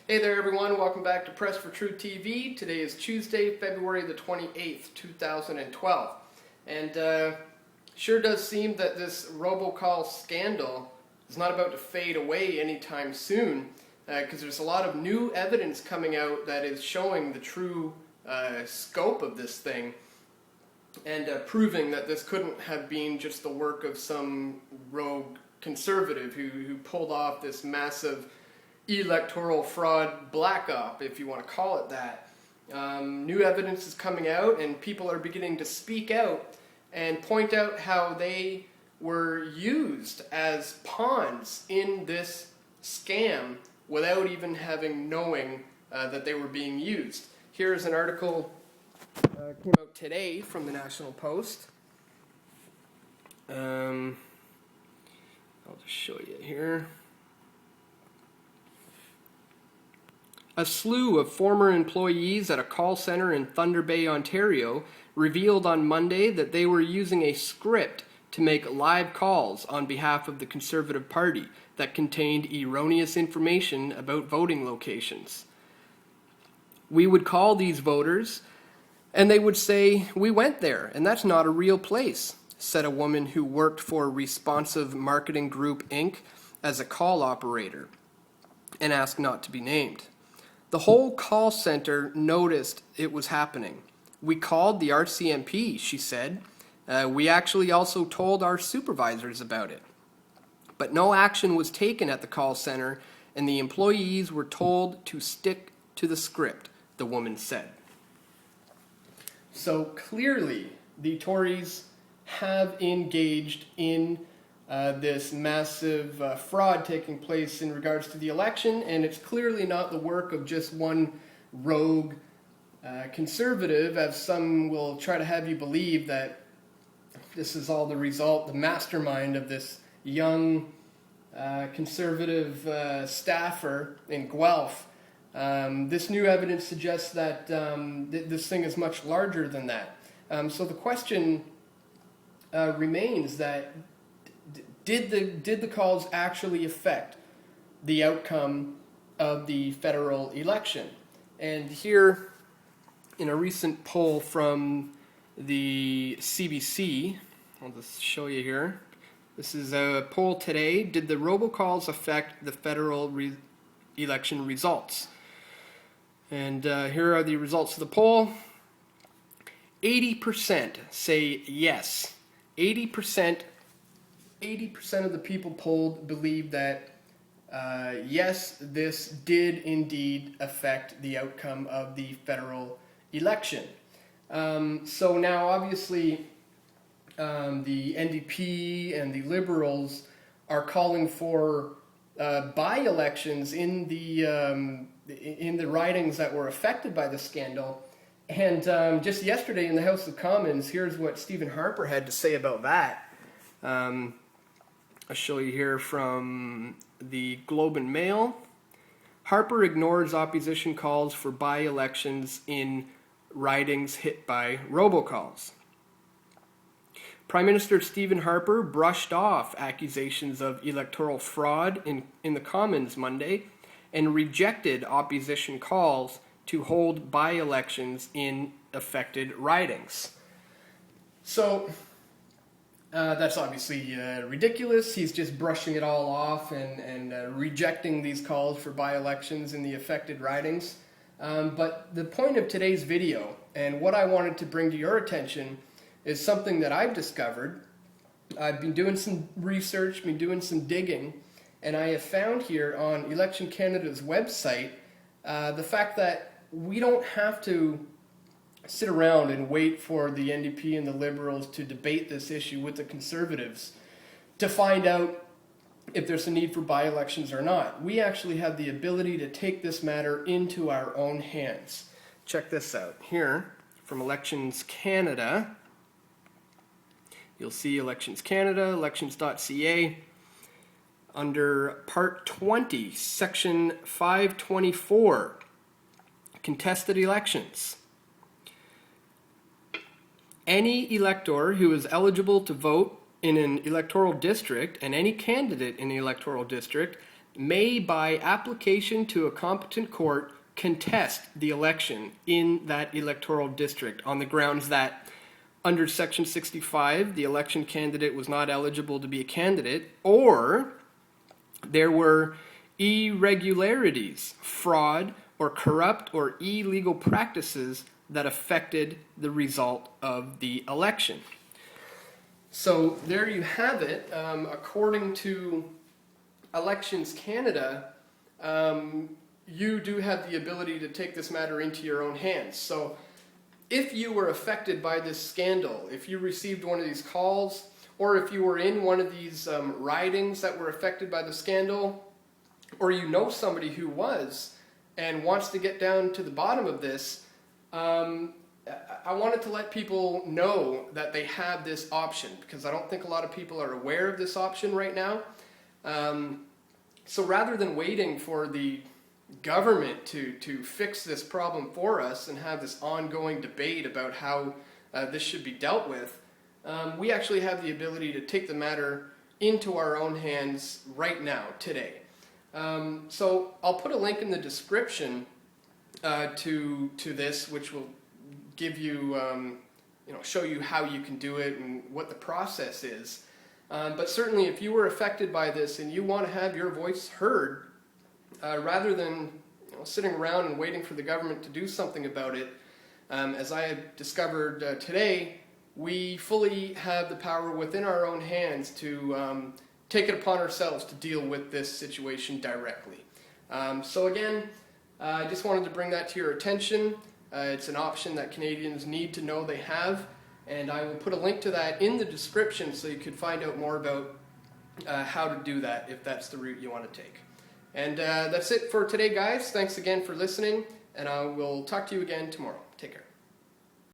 Hey there everyone, welcome back to Press for Truth TV. Today is Tuesday, February the 28th, 2012. And sure does seem that this robocall scandal is not about to fade away anytime soon, because there's a lot of new evidence coming out that is showing the true scope of this thing and proving that this couldn't have been just the work of some rogue conservative who pulled off this massive electoral fraud black op, if you want to call it that. New evidence is coming out and people are beginning to speak out and point out how they were used as pawns in this scam without even knowing that they were being used. Here's an article came out today from the National Post. I'll just show you here. A slew of former employees at a call center in Thunder Bay, Ontario, revealed on Monday that they were using a script to make live calls on behalf of the Conservative Party that contained erroneous information about voting locations. We would call these voters, and they would say, "We went there, and that's not a real place," said a woman who worked for Responsive Marketing Group, Inc. as a call operator, and asked not to be named. The whole call center noticed it was happening. "We called the RCMP," she said. "We actually also told our supervisors about it. But no action was taken at the call center, and the employees were told to stick to the script," the woman said. So clearly, the Tories have engaged in this massive fraud taking place in regards to the election, and it's clearly not the work of just one rogue conservative, as some will try to have you believe that this is all the result, the mastermind of this young conservative staffer in Guelph. This new evidence suggests that this thing is much larger than that. So the question remains that did the calls actually affect the outcome of the federal election? And here, in a recent poll from the CBC, I'll just show you here. This is a poll today. Did the robocalls affect the federal election results? And here are the results of the poll. 80% say yes. 80% of the people polled believe that yes, this did indeed affect the outcome of the federal election. So now obviously the NDP and the Liberals are calling for by-elections in the ridings that were affected by the scandal. And just yesterday in the House of Commons, here's what Stephen Harper had to say about that. I'll show you here from the Globe and Mail. Harper ignores opposition calls for by-elections in ridings hit by robocalls. Prime Minister Stephen Harper brushed off accusations of electoral fraud in the Commons Monday and rejected opposition calls to hold by-elections in affected ridings. So that's obviously ridiculous. He's just brushing it all off and rejecting these calls for by-elections in the affected ridings. But the point of today's video, and what I wanted to bring to your attention, is something that I've discovered. I've been doing some research, been doing some digging, and I have found here on Election Canada's website the fact that we don't have to sit around and wait for the NDP and the Liberals to debate this issue with the Conservatives to find out if there's a need for by-elections or not. We actually have the ability to take this matter into our own hands. Check this out. Here, from Elections Canada, you'll see Elections Canada, elections.ca. Under Part 20, Section 524, Contested Elections. Any elector who is eligible to vote in an electoral district and any candidate in the electoral district may, by application to a competent court, contest the election in that electoral district on the grounds that under Section 65, the election candidate was not eligible to be a candidate, or there were irregularities, fraud, or corrupt or illegal practices that affected the result of the election. So there you have it. According to Elections Canada, you do have the ability to take this matter into your own hands. So if you were affected by this scandal, if you received one of these calls, or if you were in one of these ridings that were affected by the scandal, or you know somebody who was and wants to get down to the bottom of this, I wanted to let people know that they have this option, because I don't think a lot of people are aware of this option right now. So rather than waiting for the government to fix this problem for us and have this ongoing debate about how this should be dealt with, we actually have the ability to take the matter into our own hands right now, today. So I'll put a link in the description to this, which will give you, show you how you can do it and what the process is. But certainly if you were affected by this and you want to have your voice heard, rather than sitting around and waiting for the government to do something about it, as I have discovered today, we fully have the power within our own hands to take it upon ourselves to deal with this situation directly. So again, I just wanted to bring that to your attention. It's an option that Canadians need to know they have, and I will put a link to that in the description so you could find out more about how to do that if that's the route you want to take. And that's it for today, guys. Thanks again for listening, and I will talk to you again tomorrow. Take care.